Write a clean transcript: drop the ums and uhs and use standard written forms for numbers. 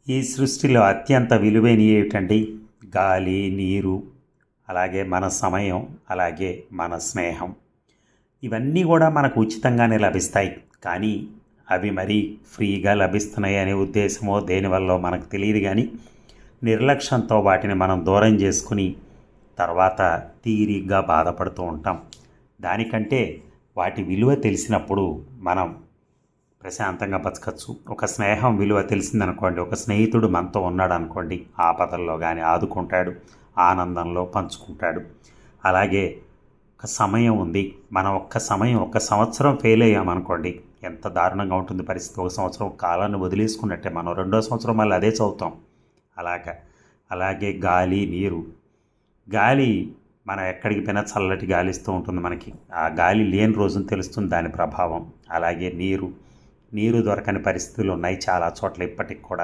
ఈ సృష్టిలో అత్యంత విలువైనవి ఏమిటండి? గాలి, నీరు, అలాగే మన సమయం, అలాగే మన స్నేహం. ఇవన్నీ కూడా మనకు ఉచితంగానే లభిస్తాయి. కానీ అవి మరీ ఫ్రీగా లభిస్తున్నాయి అనే ఉద్దేశమో దేనివల్ల మనకు తెలియదు. కానీ నిర్లక్ష్యంతో వాటిని మనం దూరం చేసుకుని తర్వాత తీరిగ్గా బాధపడుతూ ఉంటాం. దానికంటే వాటి విలువ తెలిసినప్పుడు మనం ప్రశాంతంగా బతకచ్చు. ఒక స్నేహం విలువ తెలిసిందనుకోండి, ఒక స్నేహితుడు మనతో ఉన్నాడు అనుకోండి, ఆపదల్లో కానీ ఆదుకుంటాడు, ఆనందంలో పంచుకుంటాడు. అలాగే ఒక సమయం ఉంది, మనం ఒక్క సంవత్సరం ఫెయిల్ అయ్యామనుకోండి, ఎంత దారుణంగా ఉంటుంది పరిస్థితి. ఒక సంవత్సరం కాలాన్ని వదిలేసుకున్నట్టే, మనం రెండో సంవత్సరం మళ్ళీ అదే చదువుతాం. అలాగే గాలి, నీరు. గాలి మనం ఎక్కడికి పోయినా చల్లటి గాలి ఇస్తూ ఉంటుంది మనకి. ఆ గాలి లేని రోజున తెలుస్తుంది దాని ప్రభావం. అలాగే నీరు దొరకని పరిస్థితులు ఉన్నాయి చాలా చోట్ల ఇప్పటికి కూడా.